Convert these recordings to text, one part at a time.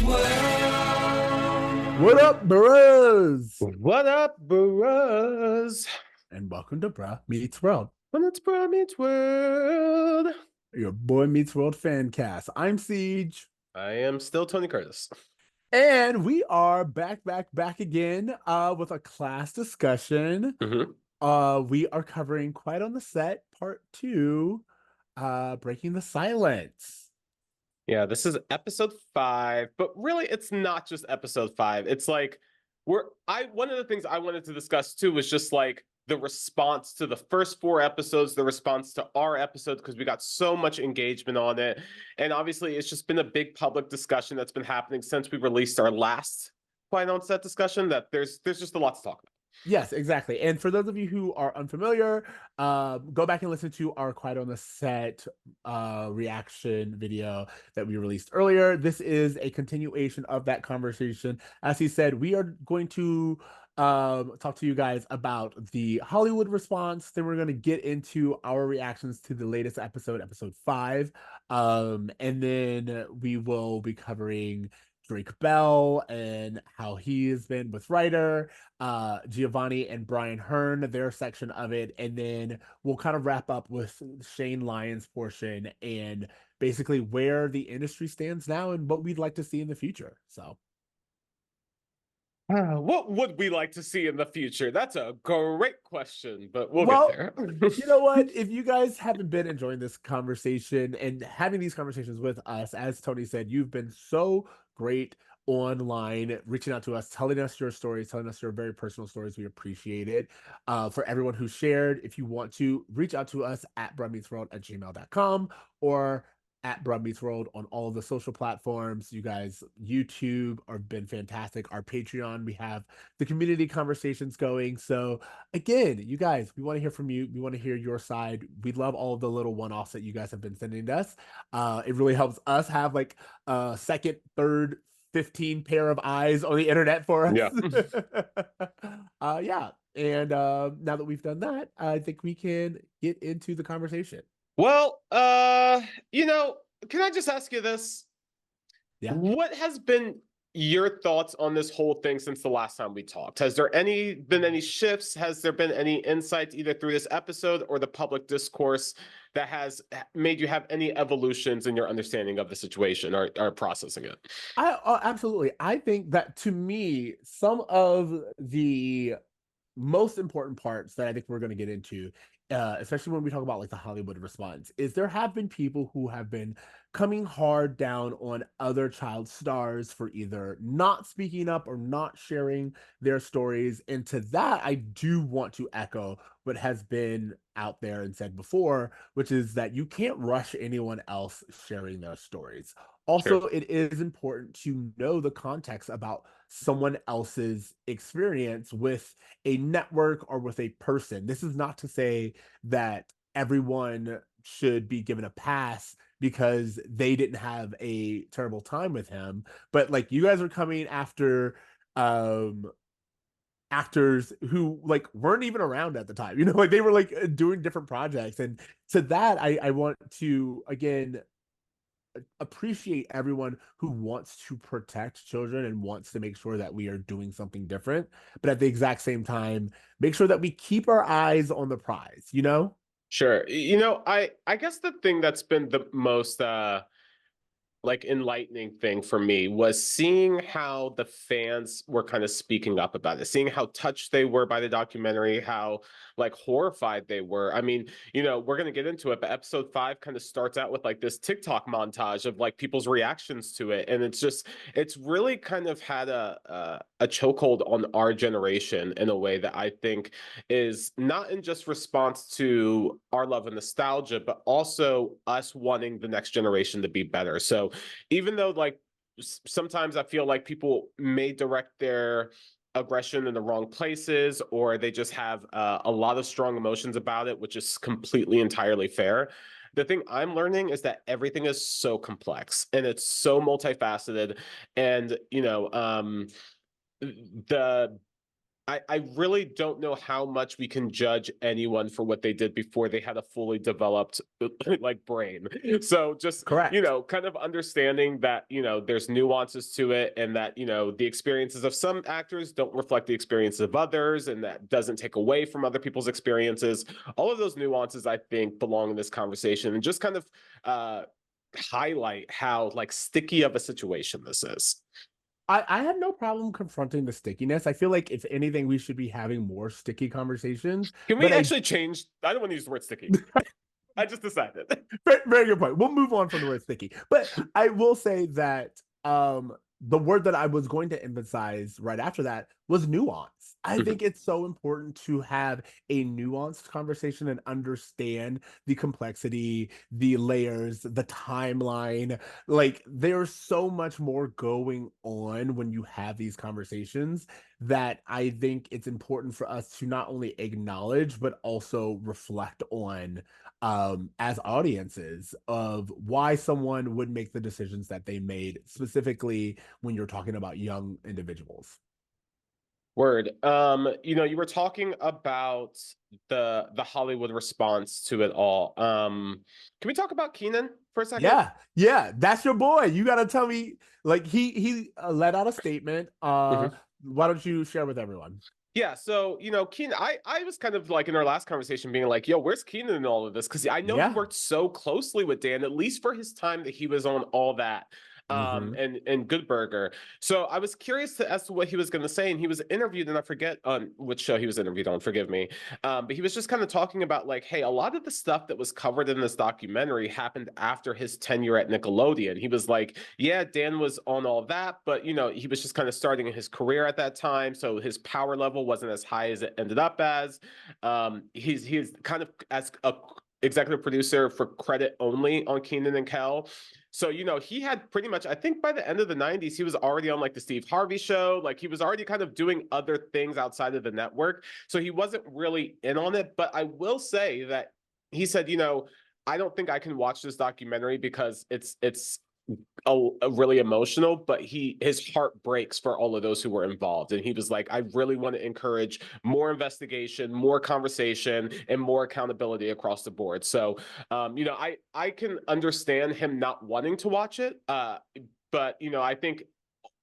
What up, bros? What up, bros? And welcome to Bruh Meets World, When it's Bryan's World. your boy meets world fan cast. I'm Ceej, I am still Tony Curtis. and we are back again with a class discussion. Mm-hmm. We are covering Quiet on the Set Part 2, Breaking the Silence. Yeah, this is episode 5, but really it's not just episode 5. It's like one of the things I wanted to discuss too was just like the response to the first 4 episodes, the response to our episode, because we got so much engagement on it. And obviously it's just been a big public discussion that's been happening since we released our last Quiet on Set discussion, that there's just a lot to talk about. Yes, exactly. And for those of you who are unfamiliar, go back and listen to our Quiet on the Set reaction video that we released earlier. This is a continuation of that conversation. As he said, we are going to talk to you guys about the Hollywood response. Then we're going to get into our reactions to the latest episode, episode 5. And then we will be covering Drake Bell and how he has been with Ryder, GioVannie and Bryan Hearn, their section of it, and then we'll kind of wrap up with Shane Lyons' portion and basically where the industry stands now and what we'd like to see in the future. So, What would we like to see in the future? That's a great question, but we'll get well, there. you know what? If you guys haven't been enjoying this conversation and having these conversations with us, as Tony said, you've been so great online, reaching out to us, telling us your stories, telling us your very personal stories. We appreciate it. For everyone who shared, if you want to reach out to us at brummeetsworld@gmail.com or at Bruh Meets World on all of the social platforms. You guys, YouTube have been fantastic. Our Patreon, we have the community conversations going. So again, you guys, we want to hear from you. We want to hear your side. We love all of the little one-offs that you guys have been sending to us. It really helps us have like a second, third, 15 pair of eyes on the internet for us. Yeah. Yeah. And now that we've done that, I think we can get into the conversation. Well, can I just ask you this? Yeah. What has been your thoughts on this whole thing since the last time we talked? Has there been any shifts? Has there been any insights either through this episode or the public discourse that has made you have any evolutions in your understanding of the situation or processing it? Absolutely. I think that to me, some of the most important parts that I think we're going to get into, especially when we talk about like the Hollywood response, is there have been people who have been coming hard down on other child stars for either not speaking up or not sharing their stories. And to that, I do want to echo what has been out there and said before, which is that you can't rush anyone else sharing their stories. Sure. Also, it is important to know the context about someone else's experience with a network or with a person. This is not to say that everyone should be given a pass because they didn't have a terrible time with him, but like you guys are coming after actors who like weren't even around at the time, like they were like doing different projects. And to that, I want to again appreciate everyone who wants to protect children and wants to make sure that we are doing something different, but at the exact same time make sure that we keep our eyes on the prize. Sure. I guess the thing that's been the most like enlightening thing for me was seeing how the fans were kind of speaking up about it, seeing how touched they were by the documentary, how like horrified they were. I mean, we're going to get into it, but episode 5 kind of starts out with like this TikTok montage of like people's reactions to it. And it's really kind of had a chokehold on our generation in a way that I think is not in just response to our love and nostalgia, but also us wanting the next generation to be better. So even though like sometimes I feel like people may direct their aggression in the wrong places, or they just have a lot of strong emotions about it, which is completely entirely fair. The thing I'm learning is that everything is so complex and it's so multifaceted, and the I really don't know how much we can judge anyone for what they did before they had a fully developed like brain. So just, Correct. kind of understanding that, there's nuances to it, and that, the experiences of some actors don't reflect the experiences of others, and that doesn't take away from other people's experiences. All of those nuances, I think, belong in this conversation, and just kind of uh highlight how like sticky of a situation this is. I have no problem confronting the stickiness. I feel like if anything, we should be having more sticky conversations. Can we But actually change? I don't want to use the word sticky. I just decided. very good point. We'll move on from the word sticky. But I will say that the word that I was going to emphasize right after that was nuance. I think it's so important to have a nuanced conversation and understand the complexity, the layers, the timeline. Like there's so much more going on when you have these conversations that I think it's important for us to not only acknowledge but also reflect on as audiences of why someone would make the decisions that they made, specifically when you're talking about young individuals. Word. You were talking about the Hollywood response to it all. Can we talk about Keenan for a second? Yeah, yeah, that's your boy. You got to tell me, like he let out a statement. Mhm. Why don't you share with everyone? Yeah, so Keenan, I was kind of like in our last conversation being like, yo, where's Keenan in all of this? Because I know he Yeah. worked so closely with Dan, at least for his time that he was on all that. Hmm. And Good Burger. So I was curious as to what he was going to say, and he was interviewed, and I forget on which show he was interviewed on. Forgive me, but he was just kind of talking about like, hey, a lot of the stuff that was covered in this documentary happened after his tenure at Nickelodeon. He was like, yeah, Dan was on all that, but he was just kind of starting his career at that time, so his power level wasn't as high as it ended up as. He's kind of as a executive producer for credit only on Keenan and Kel. So, he had pretty much, I think by the end of the 90s, he was already on like the Steve Harvey show. Like he was already kind of doing other things outside of the network. So he wasn't really in on it. But I will say that he said, I don't think I can watch this documentary because it's a really emotional, but his heart breaks for all of those who were involved, and he was like, I really want to encourage more investigation, more conversation, and more accountability across the board. So I can understand him not wanting to watch it, but I think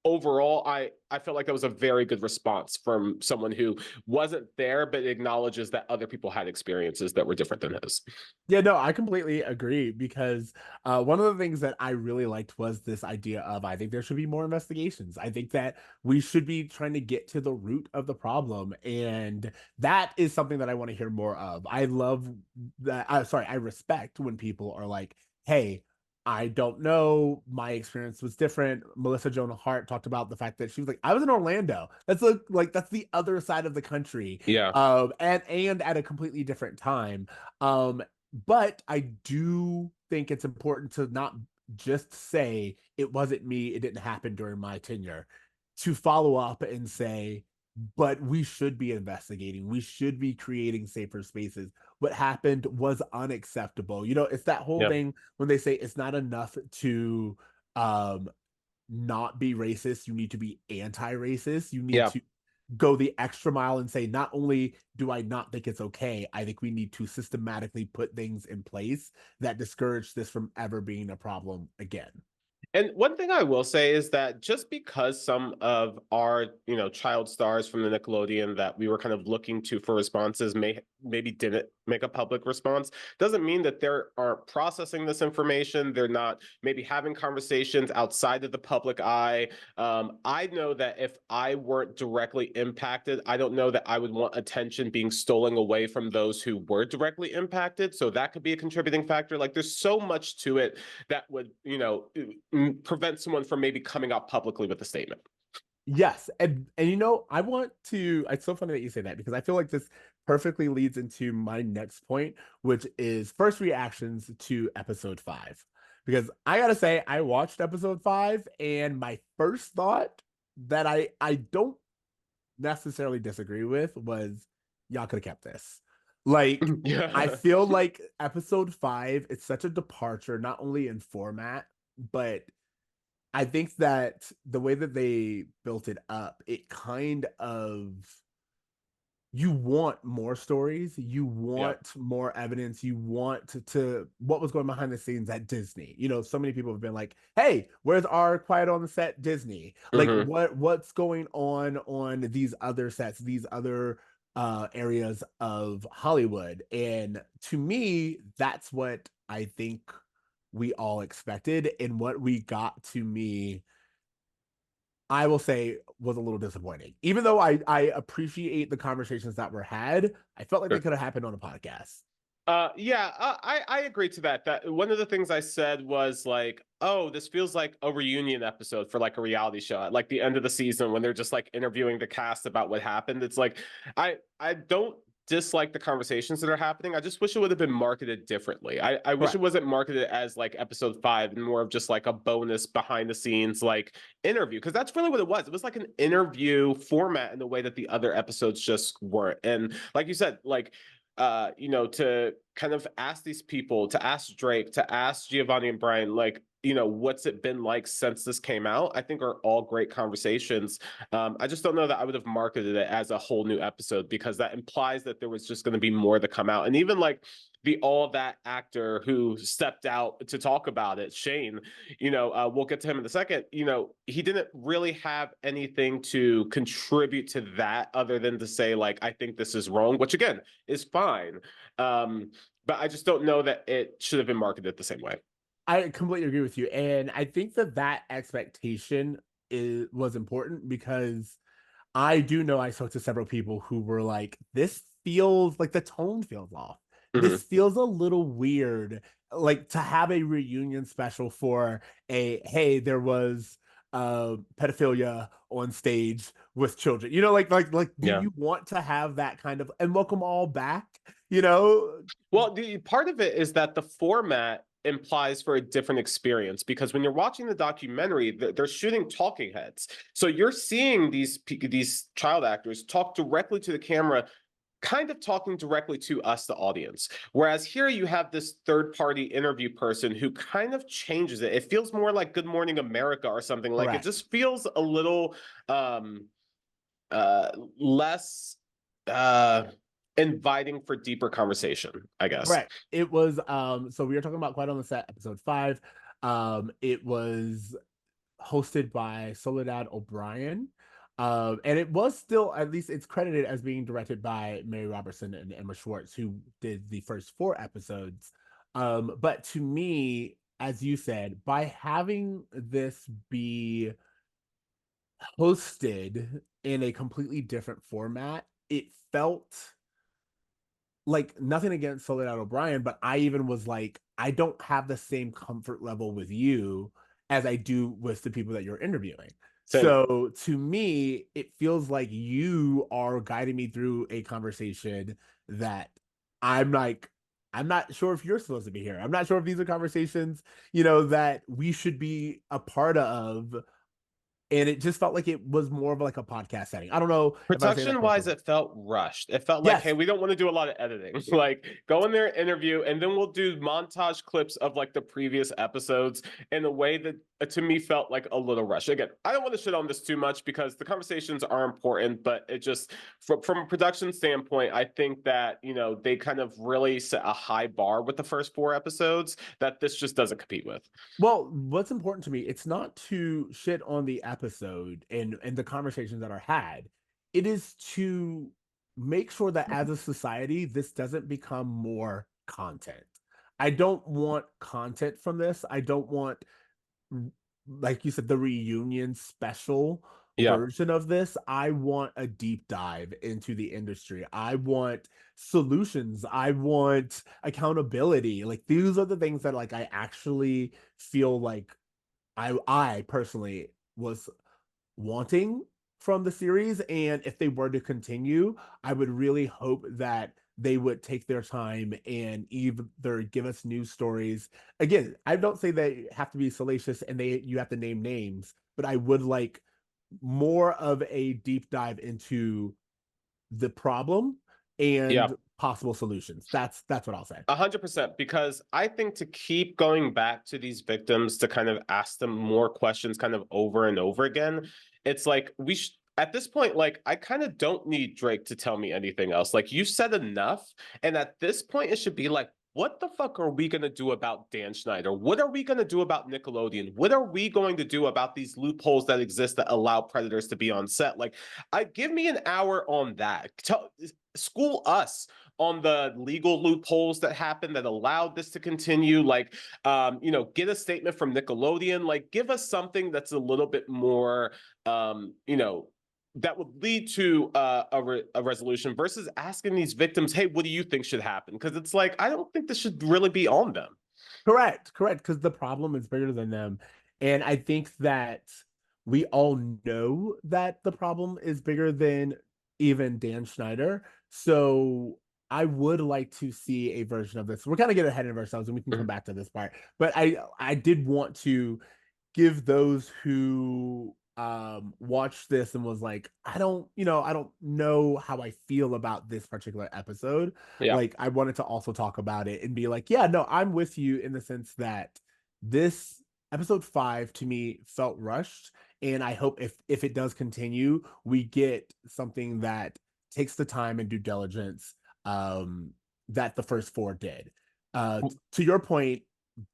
overall, I felt like that was a very good response from someone who wasn't there but acknowledges that other people had experiences that were different than his. Yeah, no, I completely agree because one of the things that I really liked was this idea of I think there should be more investigations. I think that we should be trying to get to the root of the problem, and that is something that I want to hear more of. I love that. Sorry, I respect when people are like, "Hey, I don't know. My experience was different." Melissa Joan Hart talked about the fact that she was like, "I was in Orlando. Like that's the other side of the country, Yeah. and at a completely different time." But I do think it's important to not just say it wasn't me, it didn't happen during my tenure, to follow up and say, but we should be investigating. We should be creating safer spaces. What happened was unacceptable. It's that whole Yeah. thing when they say it's not enough to um not be racist, you need to be anti-racist. You need Yeah. to go the extra mile and say, not only do I not think it's okay, I think we need to systematically put things in place that discourage this from ever being a problem again. And one thing I will say is that just because some of our, child stars from the Nickelodeon that we were kind of looking to for responses maybe didn't make a public response, doesn't mean that they aren't processing this information. They're not maybe having conversations outside of the public eye. I know that if I weren't directly impacted, I don't know that I would want attention being stolen away from those who were directly impacted. So that could be a contributing factor. Like there's so much to it that would, prevent someone from maybe coming out publicly with a statement. Yes, and I want to. It's so funny that you say that because I feel like this perfectly leads into my next point, which is first reactions to episode 5. Because I gotta say, I watched episode 5, and my first thought that I don't necessarily disagree with was y'all could have kept this. Like, I Yeah. feel like episode 5, it's such a departure, not only in format, but I think that the way that they built it up, it kind of you want more stories, you Yeah. want more evidence, you want to what was going behind the scenes at Disney. You know, so many people have been like, "Hey, where's our Quiet on the Set Disney? Like Hmm. what's going on these other sets, these other areas of Hollywood?" And to me, that's what I think we all expected, and what we got, to me, I will say, was a little disappointing. Even though I appreciate the conversations that were had, I felt like they could have happened on a podcast. Yeah, I agree to that. That one of the things I said was like, oh, this feels like a reunion episode for like a reality show at like the end of the season when they're just like interviewing the cast about what happened. It's like I don't dislike the conversations that are happening. I just wish it would have been marketed differently. I wish it Correct. wasn't marketed as like episode 5 and more of just like a bonus behind the scenes like interview, because that's really what it was. It was like an interview format in the way that the other episodes just weren't. And like you said, like to kind of ask these people, to ask Drake, to ask GioVannie and Bryan, like, what's it been like since this came out? I think are all great conversations. I just don't know that I would have marketed it as a whole new episode, because that implies that there was just going to be more to come out. And even like the all that actor who stepped out to talk about it, Shane, we'll get to him in a second. He didn't really have anything to contribute to that other than to say, like, I think this is wrong, which again is fine. But I just don't know that it should have been marketed the same way. I completely agree with you, and I think that expectation was important, because I do know I spoke to several people who were like, "This feels like the tone feels off. This Mhm. feels a little weird." Like, to have a reunion special for a, hey, there was pedophilia on stage with children. You know, like, do Yeah. you want to have that kind of, and welcome all back? You know, Well, the part of it is that the format implies for a different experience, because when you're watching the documentary, they're shooting talking heads. So you're seeing these child actors talk directly to the camera, kind of talking directly to us, the audience. Whereas here you have this third party interview person who kind of changes it. It feels more like Good Morning America or something. Like it correct. just feels a little um less uh inviting for deeper conversation, I guess. Correct. It was so we were talking about Quiet on the Set, episode 5. It was hosted by Soledad O'Brien. And it was still, at least it's credited as being directed by Mary Robertson and Emma Schwartz, who did the first 4 episodes. But to me, as you said, by having this be hosted in a completely different format, it felt like, nothing against Soledad O'Brien, but I even was like, I don't have the same comfort level with you as I do with the people that you're interviewing. Same. So to me, it feels like you are guiding me through a conversation that I'm like, I'm not sure if you're supposed to be here. I'm not sure if these are conversations, that we should be a part of. And it just felt like it was more of like a podcast setting. I don't know if I'm saying that Production wise, correctly. it felt rushed. It felt like, hey, Yes. we don't want to do a lot of editing. Like, go in there, interview, and then we'll do montage clips of like the previous episodes in a way that to me felt like a little rushed. Again, I don't want to shit on this too much because the conversations are important, but it just, from a production standpoint, I think that, they kind of really set a high bar with the first 4 episodes that this just doesn't compete with. Well, what's important to me, it's not to shit on the episode and the conversations that are had. It is to make sure that as a society, this doesn't become more content. I don't want content from this. I don't want, like you said, the reunion special Yeah. version of this. I want a deep dive into the industry. I want solutions. I want accountability. Like, these are the things that, like, I actually feel like I personally was wanting from the series. And if they were to continue, I would really hope that they would take their time and either give us news stories. Again, I don't say they have to be salacious and you have to name names, but I would like more of a deep dive into the problem Yeah. and possible solutions. That's what I'll say. 100%, because I think to keep going back to these victims to kind of ask them more questions kind of over and over again, it's like at this point, like, I kind of don't need Drake to tell me anything else. Like, you said enough. And at this point, it should be like, what the fuck are we going to do about Dan Schneider? What are we going to do about Nickelodeon? What are we going to do about these loopholes that exist that allow predators to be on set? Like, I give me an hour on that. School us on the legal loopholes that happened that allowed this to continue. Like, get a statement from Nickelodeon. Like, give us something that's a little bit more, that would lead to a resolution versus asking these victims, hey, what do you think should happen? Because it's like, I don't think this should really be on them. Correct, correct, because the problem is bigger than them. And I think that we all know that the problem is bigger than even Dan Schneider. So I would like to see a version of this. We're kind of getting ahead of ourselves and we can come back to this part. But I did want to give those who watched this and was like, I don't know how I feel about this particular episode. Yeah. Like, I wanted to also talk about it and be like, yeah, no, I'm with you in the sense that this episode 5 to me felt rushed. And I hope if it does continue, we get something that takes the time and due diligence that the first 4 did. To your point,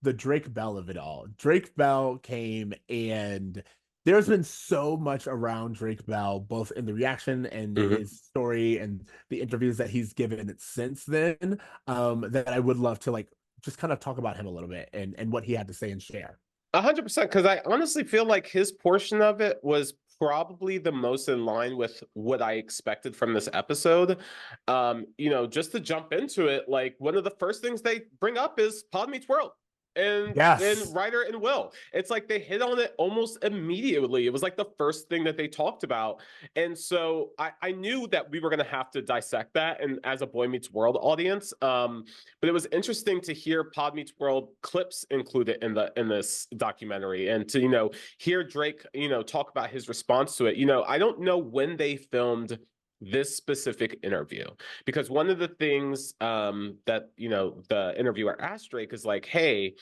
the Drake Bell of it all. Drake Bell came, and there's been so much around Drake Bell, both in the reaction and Mhm. his story and the interviews that he's given since then, that I would love to like just kind of talk about him a little bit and what he had to say and share. 100%, because I honestly feel like his portion of it was probably the most in line with what I expected from this episode. Just to jump into it, like one of the first things they bring up is Pod Meets World. And Yes. Ryder and Will. It's like they hit on it almost immediately. It was like the first thing that they talked about. And so I knew that we were gonna have to dissect that and as a Boy Meets World audience. But it was interesting to hear Pod Meets World clips included in this documentary and to hear Drake talk about his response to it. I don't know when they filmed this specific interview because one of the things that the interviewer asked Drake is like, hey,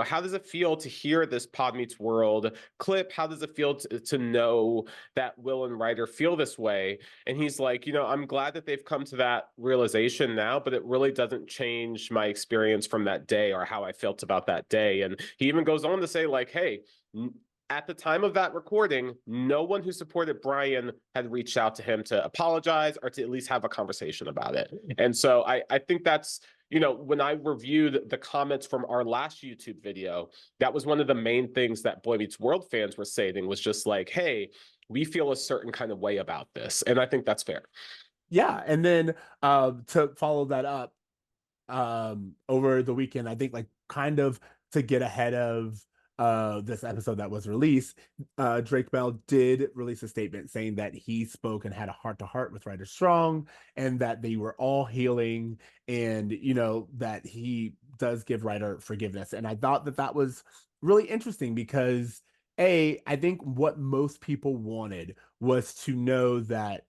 how does it feel to hear this Pod Meets World clip? How does it feel to know that Will and Ryder feel this way? And he's like, I'm glad that they've come to that realization now, but it really doesn't change my experience from that day or how I felt about that day. And he even goes on to say like, hey, at the time of that recording, no one who supported Bryan had reached out to him to apologize or to at least have a conversation about it. And so I think that's, when I reviewed the comments from our last YouTube video, that was one of the main things that Boy Meets World fans were saying was just like, hey, we feel a certain kind of way about this. And I think that's fair. Yeah. And then to follow that up, over the weekend, I think like kind of to get ahead of this episode that was released, Drake Bell did release a statement saying that he spoke and had a heart to heart with Ryder Strong and that they were all healing, and that he does give Ryder forgiveness. And I thought that that was really interesting because I think what most people wanted was to know that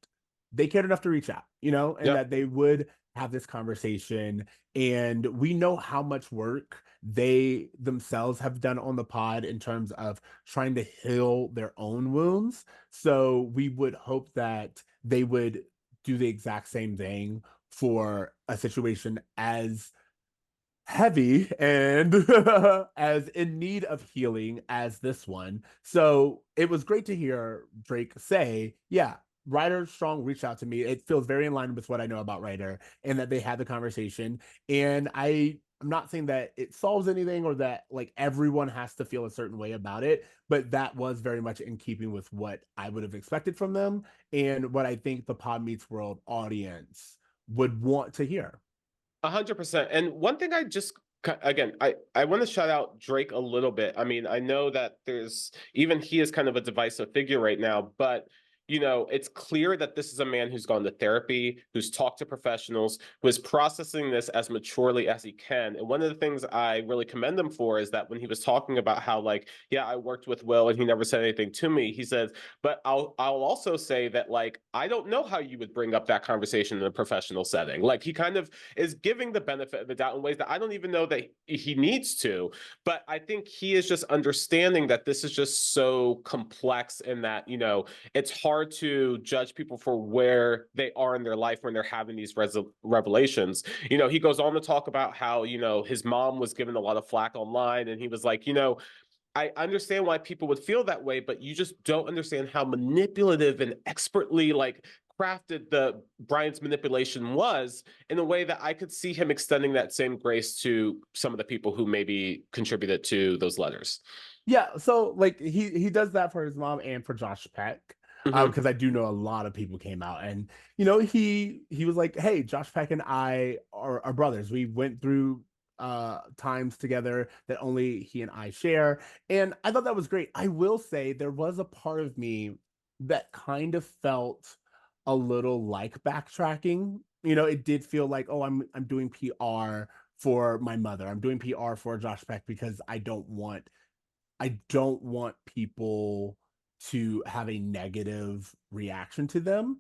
they cared enough to reach out, and Yep. that they would have this conversation. And we know how much work they themselves have done on the pod in terms of trying to heal their own wounds. So we would hope that they would do the exact same thing for a situation as heavy and as in need of healing as this one. So it was great to hear Drake say, yeah, Ryder Strong reached out to me. It feels very in line with what I know about Ryder and that they had the conversation. And I'm not saying that it solves anything or that like everyone has to feel a certain way about it, but that was very much in keeping with what I would have expected from them and what I think the Pod Meets World audience would want to hear. 100%. And one thing I just again, I want to shout out Drake a little bit. I mean, I know that there's even he is kind of a divisive figure right now, but it's clear that this is a man who's gone to therapy, who's talked to professionals, who is processing this as maturely as he can. And one of the things I really commend him for is that when he was talking about how, like, yeah, I worked with Will and he never said anything to me, he says, but I'll also say that, like, I don't know how you would bring up that conversation in a professional setting. Like, he kind of is giving the benefit of the doubt in ways that I don't even know that he needs to. But I think he is just understanding that this is just so complex and that, it's hard hard to judge people for where they are in their life when they're having these revelations. You know, he goes on to talk about how, you know, his mom was given a lot of flack online, and he was like, you know, I understand why people would feel that way, but you just don't understand how manipulative and expertly like crafted the Bryan's manipulation was, in a way that I could see him extending that same grace to some of the people who maybe contributed to those letters. Yeah, so like he does that for his mom and for Josh Peck. Hmm. Because I do know a lot of people came out, and he was like, "Hey, Josh Peck and I are brothers. We went through times together that only he and I share." And I thought that was great. I will say there was a part of me that kind of felt a little like backtracking. It did feel like, oh, I'm doing PR for my mother. I'm doing PR for Josh Peck because I don't want people to have a negative reaction to them.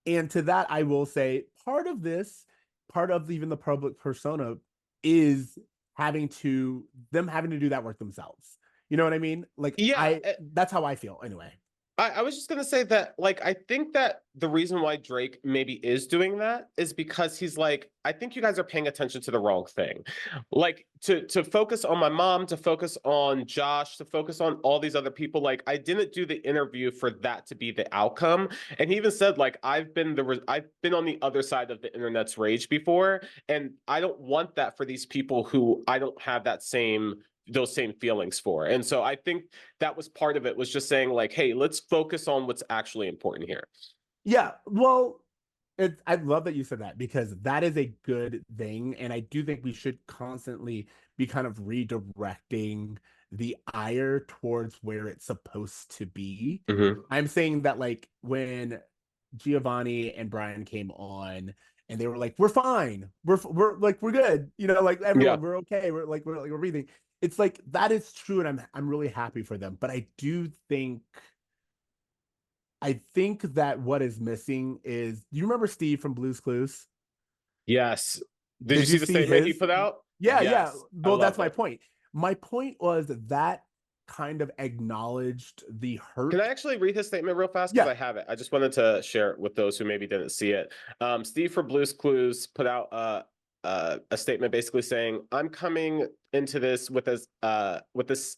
And to that, I will say part of even the public persona is having to do that work themselves. You know what I mean? Like Yeah, that's how I feel anyway. I was just gonna say that, like, I think that the reason why Drake maybe is doing that is because he's like, I think you guys are paying attention to the wrong thing. Like, to focus on my mom, to focus on Josh, to focus on all these other people. Like, I didn't do the interview for that to be the outcome. And he even said, like, I've been on the other side of the internet's rage before, and I don't want that for these people who I don't have those same feelings for. And so I think that was part of it, was just saying like, hey, let's focus on what's actually important here. Yeah, well, I love that you said that because that is a good thing, and I do think we should constantly be kind of redirecting the ire towards where it's supposed to be. Mm-hmm. I'm saying that like when GioVannie and Bryan came on and they were like, "We're fine, we're good," like Yeah. everyone, we're okay, we're breathing. It's like that is true, and I'm really happy for them, but I think that what is missing is, do you remember Steve from Blue's Clues? Yes. Did you Did you see the see statement he his? put out? Yeah, yeah. Yes. I Well, that's loved my it. point. My point was that kind of acknowledged the Can I hurt. actually read his statement real fast? Because Yeah. I have it. I just wanted to share it with those who maybe didn't see it. Steve for Blue's Clues put out a statement basically saying, "I'm coming into this with this.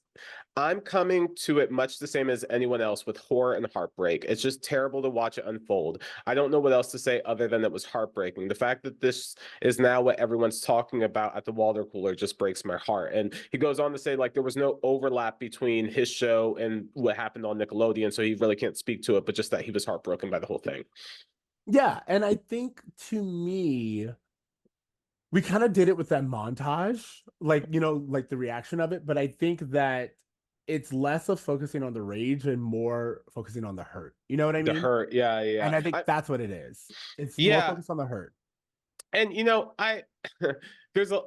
I'm coming to it much the same as anyone else, with horror and heartbreak. It's just terrible to watch it unfold. I don't know what else to say other than it was heartbreaking. The fact that this is now what everyone's talking about at the water cooler just breaks my heart." And he goes on to say, like, there was no overlap between his show and what happened on Nickelodeon, so he really can't speak to it, but just that he was heartbroken by the whole thing. Yeah. And I think, to me, we kind of did it with that montage, like, like the reaction of it. But I think that it's less of focusing on the rage and more focusing on the hurt. You know what I The mean? hurt, yeah, yeah, And I think I, that's what it is. It's more yeah. focused on the hurt. And you know, I there's a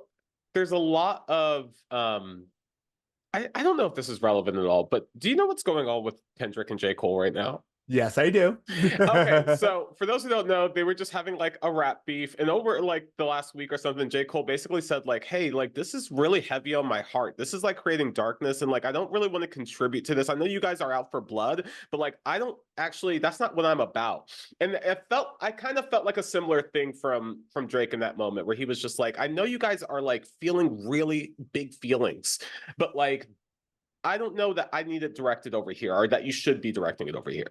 there's a lot of I don't know if this is relevant at all, but do you know what's going on with Kendrick and J. Cole right now? Yes, I do. Okay, so for those who don't know, they were just having like a rap beef, and over like the last week or something, J. Cole basically said like, "Hey, like this is really heavy on my heart. This is like creating darkness, and like I don't really want to contribute to this. I know you guys are out for blood, but like I don't actually. That's not what I'm about." And I kind of felt like a similar thing from Drake in that moment, where he was just like, "I know you guys are like feeling really big feelings, but like." I don't know that I need it directed over here, or that you should be directing it over here.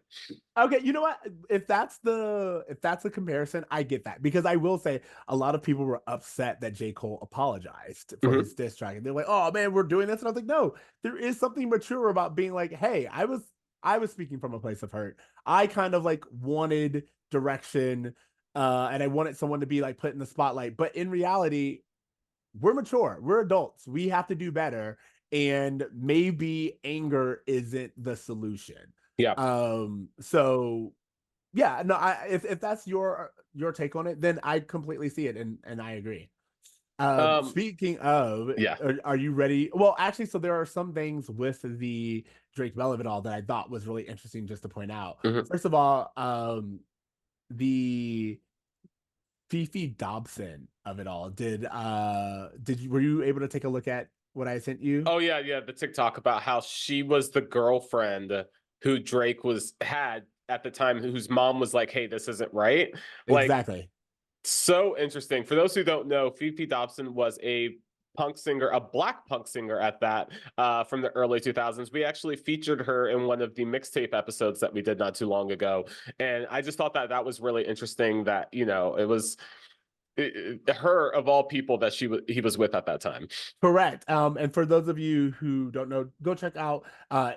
Okay, you know what? If that's the comparison, I get that, because I will say a lot of people were upset that J. Cole apologized for Mhm. his diss track. And they're like, "Oh man, we're doing this." And I was like, "No, there is something mature about being like, hey, I was speaking from a place of hurt. I kind of like wanted direction, and I wanted someone to be like put in the spotlight. But in reality, we're mature, we're adults, we have to do better, and maybe anger isn't the solution." Yeah. So yeah, no, if that's your take on it, then I completely see it, and I agree. Um, Speaking of, yeah. are you ready? Well, actually, so there are some things with the Drake Bell of it all that I thought was really interesting just to point out. Mhm. First of all, the Fifi Dobson of it all. Were you able to take a look at what I sent you? Oh yeah, yeah. The TikTok about how she was the girlfriend who Drake was had at the time whose mom was like, "Hey, this isn't right." Like, Exactly. so interesting. For those who don't know, Fifi Dobson was a punk singer, a black punk singer at that, from the early 2000s. We actually featured her in one of the mixtape episodes that we did not too long ago. And I just thought that that was really interesting that, you know, it was her of all people that he was with at that time. Correct. And for those of you who don't know, go check out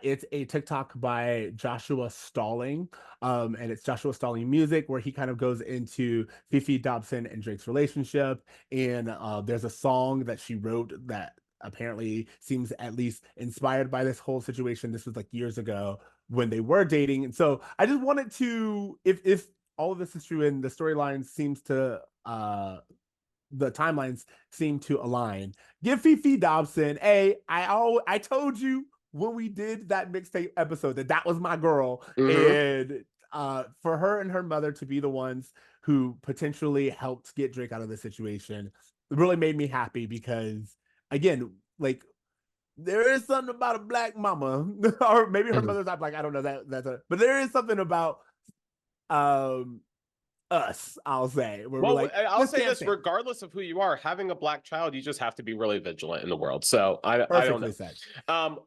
it's a TikTok by Joshua Stalling. And it's Joshua Stalling Music, where he kind of goes into Fifi Dobson and Drake's relationship. And there's a song that she wrote that apparently seems at least inspired by this whole situation. This was like years ago when they were dating. And so I just wanted to, if all of this is true and the storyline seems to the timelines seem to align. Give Fifi Dobson I told you when we did that mixtape episode that that was my girl, Mm-hmm. and for her and her mother to be the ones who potentially helped get Drake out of the situation really made me happy because again, like there is something about a black mama, or maybe her mother's not black. I don't know but there is something about um us, I'll say, where we're Well, like, I'll this say can't this: stand. regardless of who you are, having a black child, you just have to be really vigilant in the world. So I don't Perfectly know. said. Um,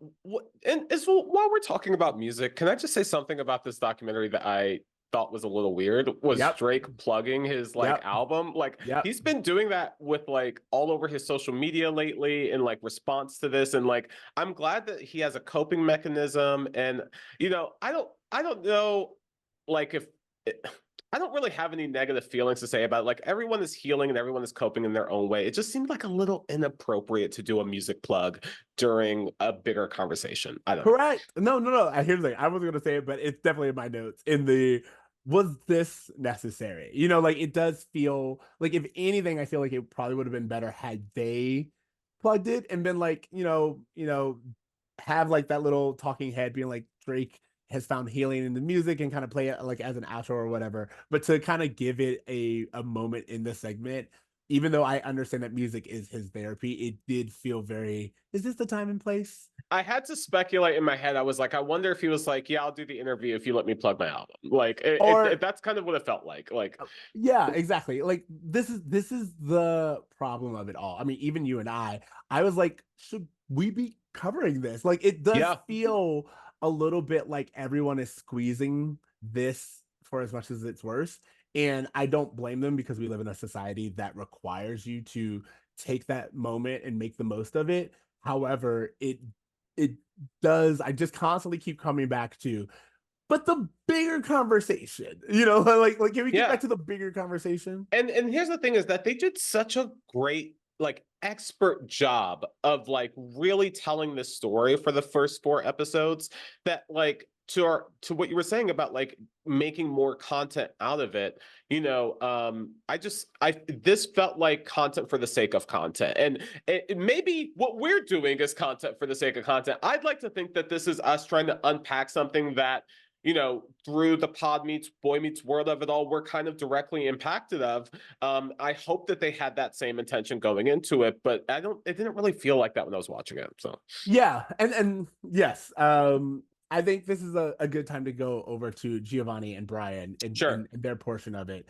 and as well, while we're talking about music, can I just say something about this documentary that I thought was a little weird? Was Yep. Drake plugging his like Yep. album? Like Yep. he's been doing that with like all over his social media lately in like response to this. And like I'm glad that he has a coping mechanism. And you know, I don't know like if. I don't really have any negative feelings to say about it. Like everyone is healing and everyone is coping in their own way. It just seemed like a little inappropriate to do a music plug during a bigger conversation. I don't know. Correct. No, no, no. Here's the thing. I wasn't gonna say it, but it's definitely in my notes. In the was this necessary? You know, like it does feel like if anything, I feel like it probably would have been better had they plugged it and been like, have like that little talking head being like Drake has found healing in the music and kind of play it like as an outro or whatever. But to kind of give it a moment in the segment, even though I understand that music is his therapy, it did feel very, is this the time and place? I had to speculate in my head. I was like, I wonder if he was like, "Yeah, I'll do the interview if you let me plug my album." Like, Or that's kind of what it felt like. Like, yeah, exactly. Like this is the problem of it all. I mean, even you and I was like, should we be covering this? Like it does yeah, feel a little bit like everyone is squeezing this for as much as it's worth. And I don't blame them because we live in a society that requires you to take that moment and make the most of it. However, it does, I just constantly keep coming back to, but the bigger conversation, like can we get yeah. back to the bigger conversation? And here's the thing is that they did such a great like expert job of like really telling this story for the first four episodes that like to what you were saying about like making more content out of it, you know, I this felt like content for the sake of content. And maybe what we're doing is content for the sake of content. I'd like to think that this is us trying to unpack something that, you know, through the pod meets boy meets world of it all, we're kind of directly impacted of. I hope that they had that same intention going into it, but it didn't really feel like that when I was watching it. So Yeah, and yes, I think this is a good time to go over to GioVannie and Bryan sure. in their portion of it.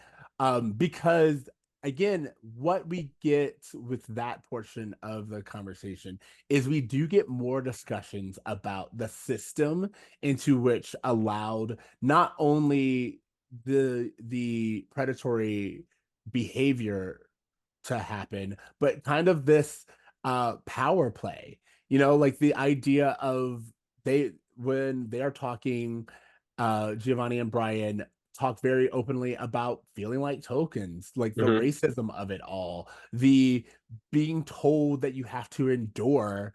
Because again, what we get with that portion of the conversation is we do get more discussions about the system into which allowed not only the predatory behavior to happen, but kind of this power play, like the idea of they when they are talking, GioVannie and Bryan talk very openly about feeling like tokens, like the Mm-hmm. racism of it all, the being told that you have to endure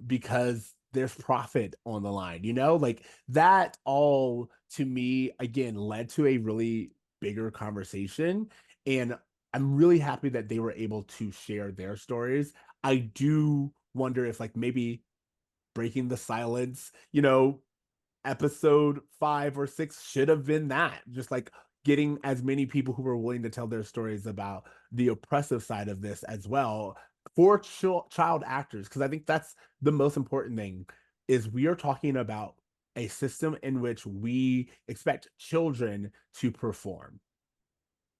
because there's profit on the line, like that all to me again led to a really bigger conversation. And I'm really happy that they were able to share their stories. I do wonder if like maybe breaking the silence, episode 5 or 6 should have been that. Just like getting as many people who were willing to tell their stories about the oppressive side of this as well for child actors. Because I think that's the most important thing is we are talking about a system in which we expect children to perform.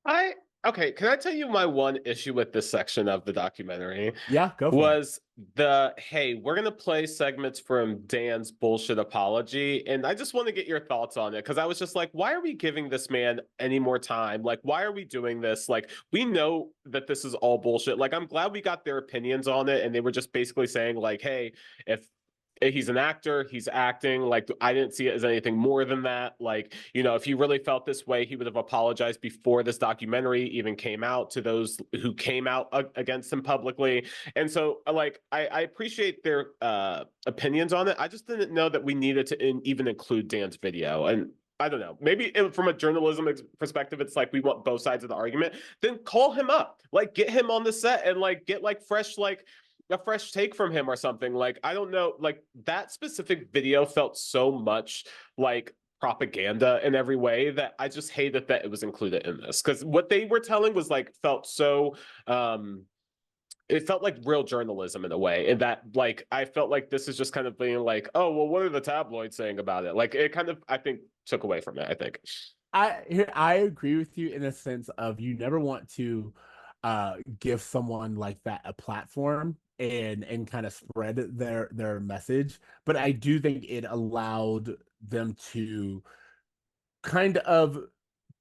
I okay, can I tell you my one issue with this section of the documentary Yeah, go for it. was the hey, we're gonna play segments from Dan's bullshit apology, and I just want to get your thoughts on it because I was just like, why are we giving this man any more time? Like, why are we doing this? Like, we know that this is all bullshit. Like, I'm glad we got their opinions on it, and they were just basically saying like, hey, if he's an actor, he's acting. Like, I didn't see it as anything more than that. Like, you know, if he really felt this way, he would have apologized before this documentary even came out to those who came out against him publicly. And so, like, I appreciate their opinions on it. I just didn't know that we needed to even include Dan's video. And I don't know. Maybe from a journalism perspective, it's like we want both sides of the argument. Then call him up, like get him on the set and like get like fresh, like a fresh take from him or something. Like, I don't know, like that specific video felt so much like propaganda in every way that I just hated that it was included in this because what they were telling was like felt so it felt like real journalism in a way, and that like I felt like this is just kind of being like, oh well, what are the tabloids saying about it? Like it kind of I think took away from it, I think. I agree with you in a sense of you never want to give someone like that a platform and kind of spread their message, but I do think it allowed them to kind of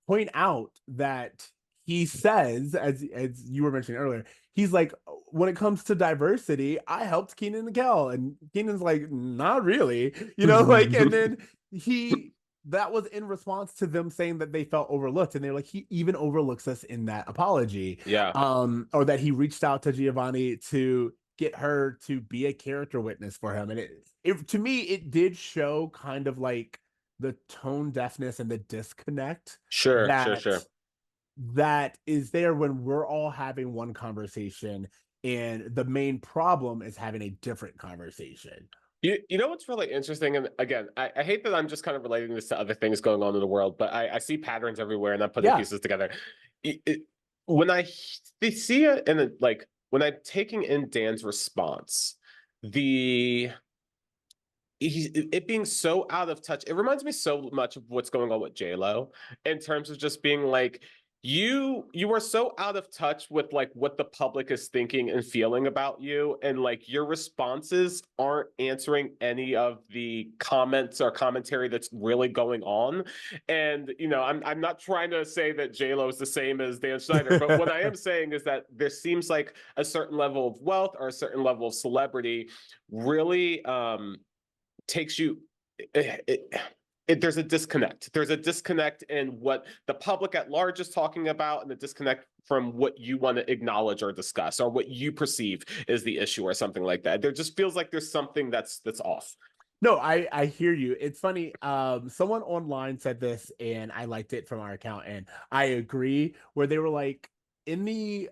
point out that he says, as you were mentioning earlier, he's like, when it comes to diversity, I helped Keenan and Kel, and Keenan's like, not really, like, and then he that was in response to them saying that they felt overlooked, and they're like, he even overlooks us in that apology, Yeah, or that he reached out to GioVannie to get her to be a character witness for him, and it to me it did show kind of like the tone deafness and the disconnect sure, sure, that sure. that is there when we're all having one conversation and the main problem is having a different conversation. You know what's really interesting, and again, I hate that I'm just kind of relating this to other things going on in the world, but I see patterns everywhere, and I'm putting Yeah, pieces together. When I see it, and like when I'm taking in Dan's response, the it being so out of touch. It reminds me so much of what's going on with J Lo in terms of just being like you are so out of touch with like what the public is thinking and feeling about you, and like your responses aren't answering any of the comments or commentary that's really going on. And you know, I'm not trying to say that J Lo is the same as Dan Schneider, but what I am saying is that there seems like a certain level of wealth or a certain level of celebrity really takes you there's a disconnect. There's a disconnect in what the public at large is talking about and the disconnect from what you want to acknowledge or discuss or what you perceive is the issue or something like that. There just feels like there's something that's off. no, I hear you. It's funny. Someone online said this, and I liked it from our account, and I agree. Where they were like, in the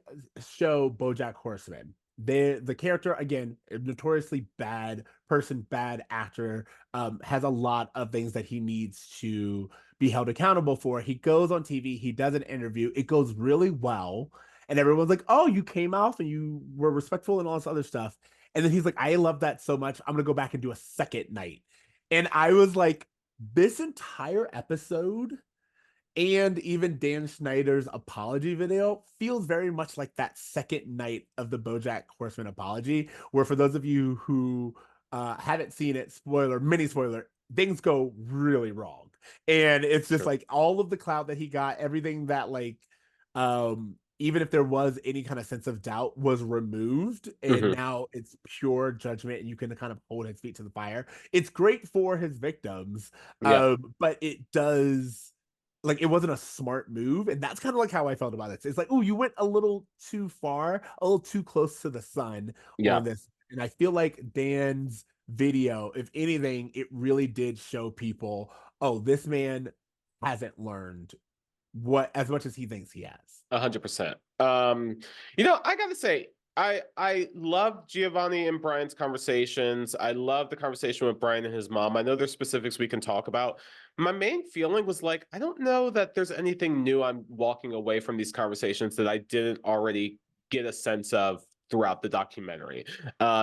show BoJack Horseman, the character again, a notoriously bad person, bad actor, has a lot of things that he needs to be held accountable for. He goes on TV, he does an interview, it goes really well, and everyone's like, "Oh, you came off and you were respectful and all this other stuff." And then he's like, I love that so much. I'm going to go back and do a second night. And I was like, this entire episode and even Dan Schneider's apology video feels very much like that second night of the BoJack Horseman apology, where for those of you who haven't seen it, spoiler, mini spoiler, things go really wrong. And it's just True. like all of the clout that he got, everything that like even if there was any kind of sense of doubt was removed and Mm-hmm. now it's pure judgment and you can kind of hold his feet to the fire. It's great for his victims, Yeah. but it does like it wasn't a smart move, and that's kind of like how I felt about it. It's like, oh, you went a little too far, a little too close to the sun Yeah. on this, and I feel like Dan's video, if anything, it really did show people, oh, this man hasn't learned what as much as he thinks he has. 100%. You know, I gotta say, I love Giovanni and Bryan's conversations. I love the conversation with Bryan and his mom. I know there's specifics we can talk about. My main feeling was like, I don't know that there's anything new I'm walking away from these conversations that I didn't already get a sense of throughout the documentary.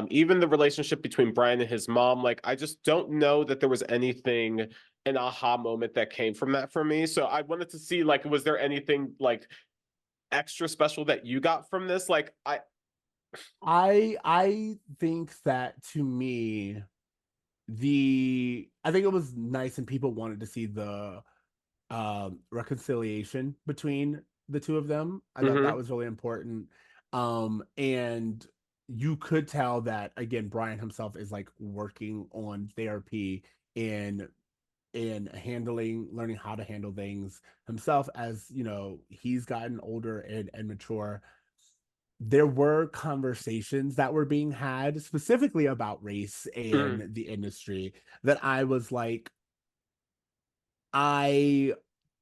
Even the relationship between Bryan and his mom, like I just don't know that there was anything an aha moment that came from that for me. So I wanted to see like was there anything like extra special that you got from this? Like I think that to me, I think it was nice and people wanted to see the reconciliation between the two of them. I thought that Mhm. was really important. And you could tell that again, Bryan himself is like working on therapy and learning how to handle things himself as he's gotten older and mature. There were conversations that were being had specifically about race Mhm. and the industry that I was like, I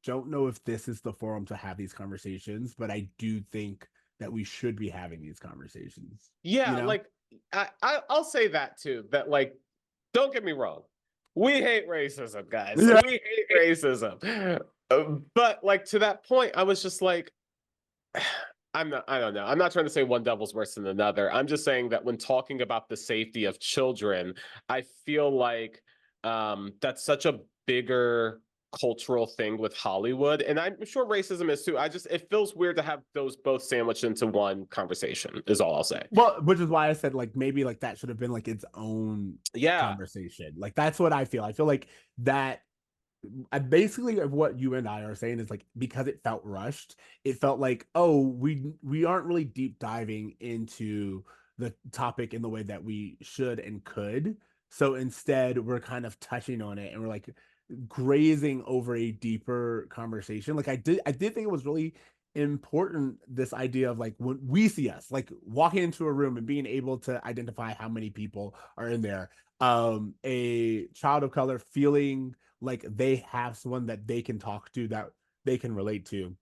don't know if this is the forum to have these conversations, but I do think that we should be having these conversations. You Yeah, know? like I'll say that too. That like, don't get me wrong, we hate racism, guys. Yeah. We hate racism. But like to that point, I was just like, I'm not. I don't know. I'm not trying to say one devil's worse than another. I'm just saying that when talking about the safety of children, I feel like that's such a bigger cultural thing with Hollywood, and I'm sure racism is too. It feels weird to have those both sandwiched into one conversation. Is all I'll say. Well, which is why I said like maybe like that should have been like its own Yeah. conversation. Like that's what I feel. I feel like that basically of what you and I are saying is like because it felt rushed, it felt like, oh, we aren't really deep diving into the topic in the way that we should and could. So instead, we're kind of touching on it and we're like grazing over a deeper conversation. Like I did think it was really important this idea of like when we see us like walking into a room and being able to identify how many people are in there, a child of color feeling like they have someone that they can talk to, that they can relate to.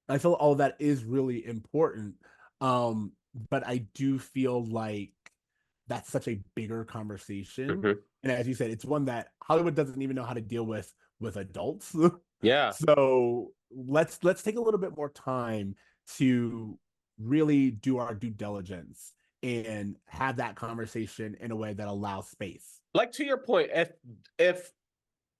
I feel all that is really important. But I do feel like that's such a bigger conversation. Mhm. And as you said, it's one that Hollywood doesn't even know how to deal with adults. Yeah. So let's take a little bit more time to really do our due diligence and have that conversation in a way that allows space. Like to your point, if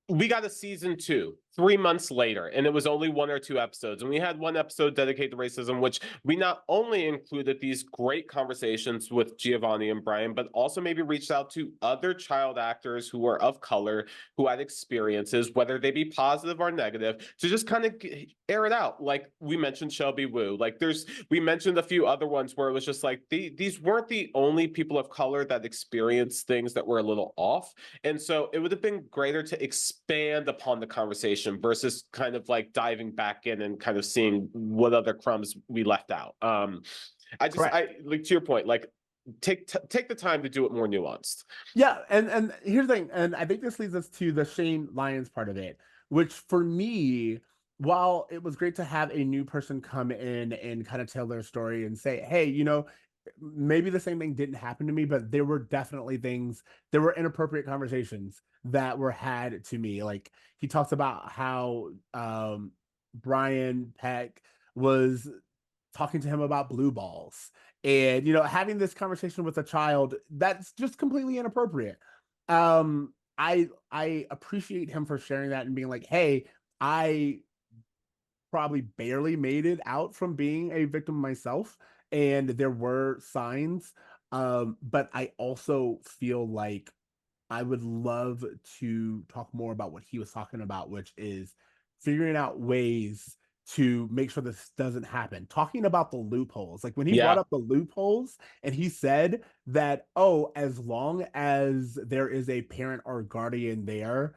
we got a season 2 3 months later, and it was only 1 or 2 episodes, and we had one episode dedicated to racism, which we not only included these great conversations with GioVannie and Bryan, but also maybe reached out to other child actors who were of color, who had experiences, whether they be positive or negative, to just kind of air it out. Like we mentioned Shelby Woo, like we mentioned a few other ones where it was just like these weren't the only people of color that experienced things that were a little off. And so it would have been greater to expand upon the conversation versus kind of like diving back in and kind of seeing what other crumbs we left out. Correct. I like to your point, like take the time to do it more nuanced. Yeah, and here's the thing, and I think this leads us to the Shane Lyons part of it, which for me, while it was great to have a new person come in and kind of tell their story and say, hey, maybe the same thing didn't happen to me, but there were definitely things, there were inappropriate conversations that were had to me. Like he talks about how Bryan Peck was talking to him about blue balls and having this conversation with a child that's just completely inappropriate. I appreciate him for sharing that and being like, hey, I probably barely made it out from being a victim myself, and there were signs. But I also feel like I would love to talk more about what he was talking about, which is figuring out ways to make sure this doesn't happen. Talking about the loopholes. Like when he brought Yeah. up the loopholes and he said that, oh, as long as there is a parent or guardian there,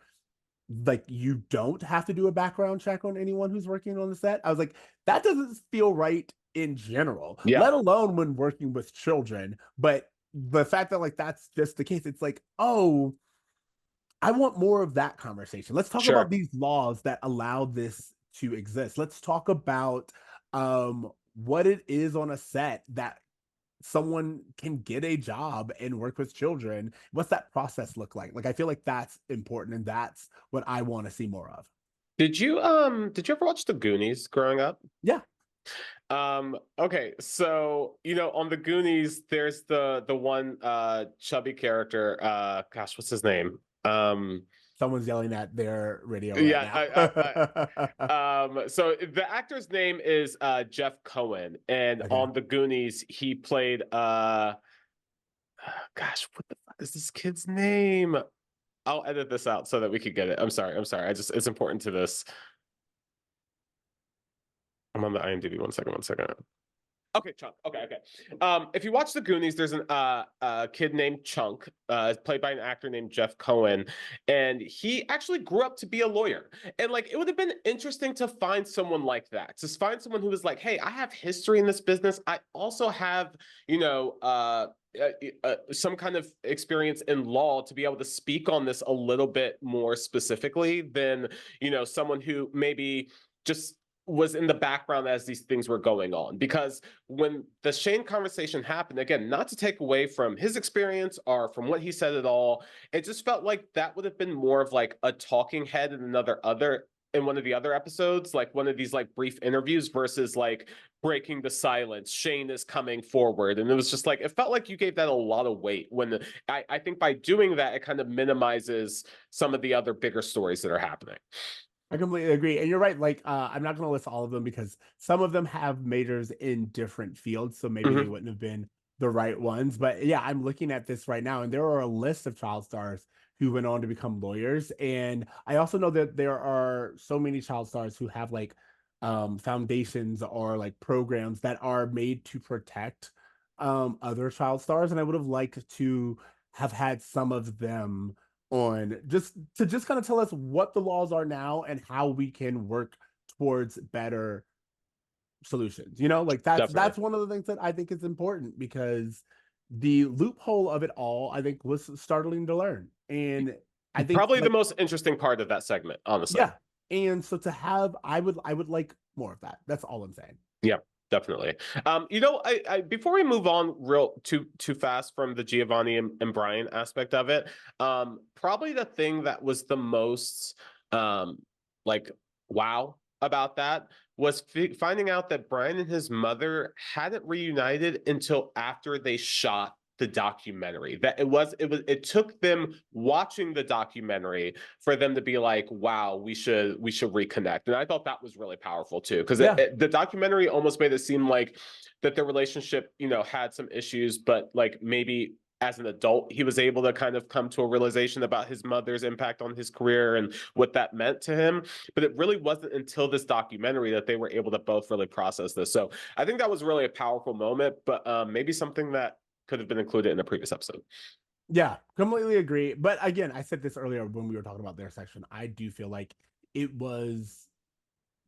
like you don't have to do a background check on anyone who's working on the set. I was like, that doesn't feel right in general, Yeah. let alone when working with children. But the fact that like that's just the case, it's like, oh, I want more of that conversation. Let's talk about Sure. these laws that allow this to exist. Let's talk about what it is on a set that someone can get a job and work with children. What's that process look like? Like I feel like that's important and that's what I want to see more of. Did you ever watch The Goonies growing up? Yeah. Okay, so on the Goonies, there's the one chubby character. Gosh, what's his name? Someone's yelling at their radio right Yeah, now. so the actor's name is Jeff Cohen, and Okay. on the Goonies, he played gosh, what the fuck is this kid's name? I'll edit this out so that we could get it. I'm sorry. I'm sorry. It's important to this. I'm on the IMDb. One second. One second. Okay, Chunk. Okay, okay. If you watch the Goonies, there's an kid named Chunk, played by an actor named Jeff Cohen, and he actually grew up to be a lawyer. And like, it would have been interesting to find someone like that, to find someone who was like, "Hey, I have history in this business. I also have, you know." Some kind of experience in law to be able to speak on this a little bit more specifically than someone who maybe just was in the background as these things were going on. Because when the Shane conversation happened, again, not to take away from his experience or from what he said at all, it just felt like that would have been more of like a talking head in another in one of the other episodes, like one of these like brief interviews versus like breaking the silence. Shane is coming forward. And it was just like, it felt like you gave that a lot of weight when I think by doing that, it kind of minimizes some of the other bigger stories that are happening. I completely agree. And you're right. Like, I'm not going to list all of them because some of them have majors in different fields. So maybe they Mm-hmm. wouldn't have been the right ones. But yeah, I'm looking at this right now, and there are a list of child stars who went on to become lawyers. And I also know that there are so many child stars who have like foundations or like programs that are made to protect other child stars. And I would have liked to have had some of them on just kind of tell us what the laws are now and how we can work towards better solutions. Like Definitely. that's one of the things that I think is important because the loophole of it all, I think, was startling to learn. And I think Probably the like most interesting part of that segment, honestly. yeah. And so to have I would like more of that. That's all I'm saying. Yeah, definitely. I before we move on real too fast from the GioVannie and Bryan aspect of it, probably the thing that was the most like wow about that was finding out that Bryan and his mother hadn't reunited until after they shot the documentary. That it took them watching the documentary for them to be like, wow, we should reconnect. And I thought that was really powerful too, because Yeah. the documentary almost made it seem like that their relationship had some issues, but like maybe as an adult he was able to kind of come to a realization about his mother's impact on his career and what that meant to him. But it really wasn't until this documentary that they were able to both really process this. So I think that was really a powerful moment, but maybe something that could have been included in a previous episode. Yeah, completely agree. But again, I said this earlier when we were talking about their section. I do feel like it was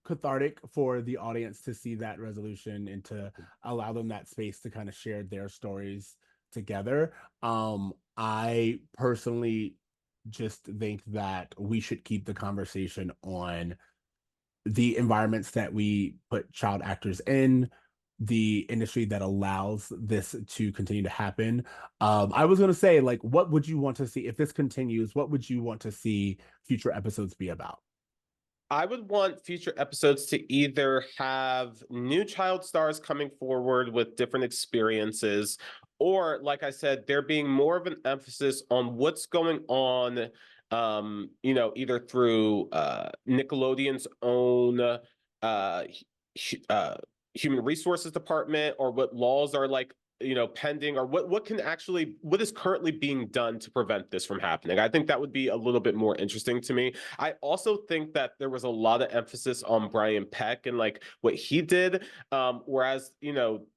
cathartic for the audience to see that resolution and to allow them that space to kind of share their stories together. I personally just think that we should keep the conversation on the environments that we put child actors in, the industry that allows this to continue to happen. I was going to say, like, what would you want to see if this continues? What would you want to see future episodes be about? I would want future episodes to either have new child stars coming forward with different experiences, or, like I said, there being more of an emphasis on what's going on, either through Nickelodeon's own uh, human resources department, or what laws are like pending, or what is currently being done to prevent this from happening. I think that would be a little bit more interesting to me. I also think that there was a lot of emphasis on Bryan Peck and like what he did, whereas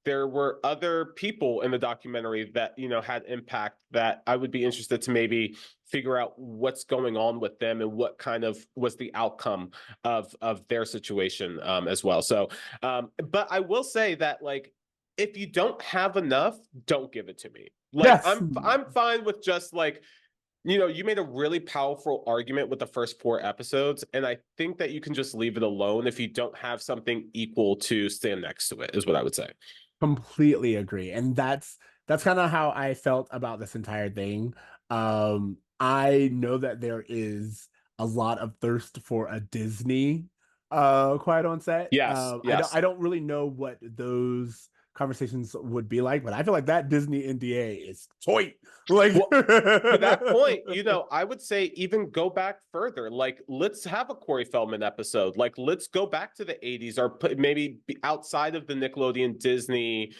there were other people in the documentary that had impact that I would be interested to maybe figure out what's going on with them and what kind of was the outcome of their situation, as well. So but I will say that, like, if you don't have enough, don't give it to me. Like, Yes. I'm fine with just like, you made a really powerful argument with the first 4 episodes, and I think that you can just leave it alone if you don't have something equal to stand next to it, is what I would say. Completely agree. And that's kind of how I felt about this entire thing. I know that there is a lot of thirst for a Disney Quiet on Set. Yes, yes. I don't really know what those conversations would be like, but I feel like that Disney NDA is tight. Like, Well, to that point, I would say even go back further. Like, let's have a Corey Feldman episode. Like, let's go back to the 80s or maybe outside of the Nickelodeon Disney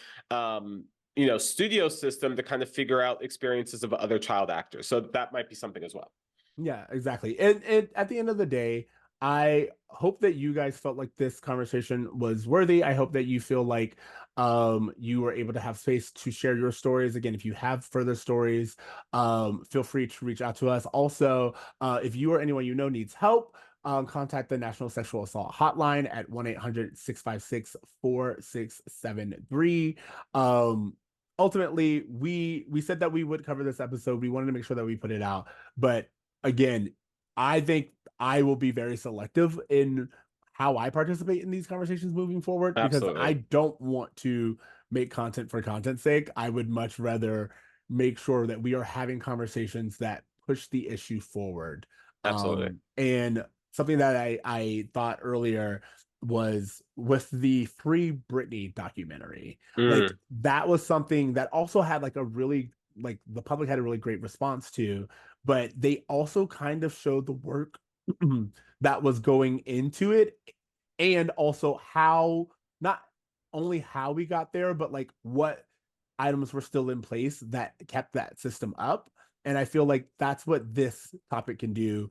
studio system to kind of figure out experiences of other child actors. So that might be something as well. Yeah, exactly. And at the end of the day, I hope that you guys felt like this conversation was worthy. I hope that you feel like you were able to have space to share your stories. Again, if you have further stories, feel free to reach out to us. Also, if you or anyone you know needs help, contact the National Sexual Assault Hotline at 1-800-656-4673. Ultimately, we said that we would cover this episode. We wanted to make sure that we put it out, but again, I think I will be very selective in how I participate in these conversations moving forward because Absolutely. I don't want to make content for content's sake. I would much rather make sure that we are having conversations that push the issue forward. Absolutely. And something that I thought earlier was with the Free Britney documentary. Like that was something that also had like a really like the public had a really great response to, but they also kind of showed the work that was going into it and also how not only how we got there, but like what items were still in place that kept that system up. And I feel like that's what this topic can do.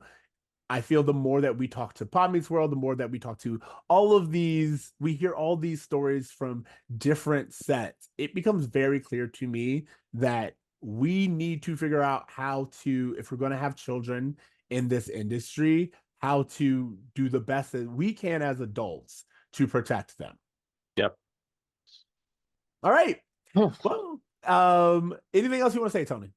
I feel the more that we talk to Pod Meets World, the more that we talk to all of these, we hear all these stories from different sets. It becomes very clear to me that we need to figure out how to, if we're going to have children in this industry, how to do the best that we can as adults to protect them. Yep. All right. Well, anything else you want to say, Tony?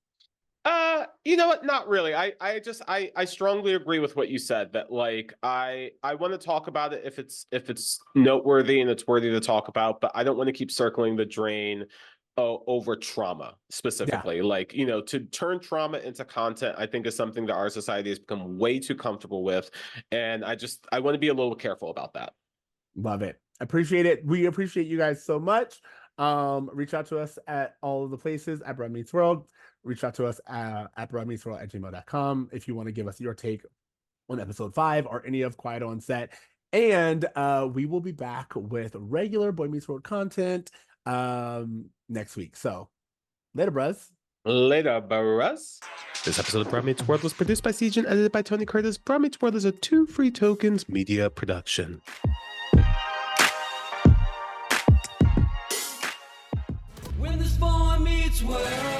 You know what? Not really. I strongly agree with what you said that like I want to talk about it if it's noteworthy and it's worthy to talk about, but I don't want to keep circling the drain over trauma specifically. Like, to turn trauma into content, I think is something that our society has become way too comfortable with. And I want to be a little careful about that. Love it. Appreciate it. We appreciate you guys so much. Reach out to us at all of the places at Bryan Meets World. Reach out to us at bryanmeetsworld@gmail.com if you want to give us your take on episode 5 or any of Quiet on Set. And we will be back with regular Boy Meets World content next week. So later, bros. Later, bros. This episode of Bryan Meets World was produced by Ceej and edited by Tony Curtis. Bryan Meets World is a 2 Free Tokens media production. When this boy meets world.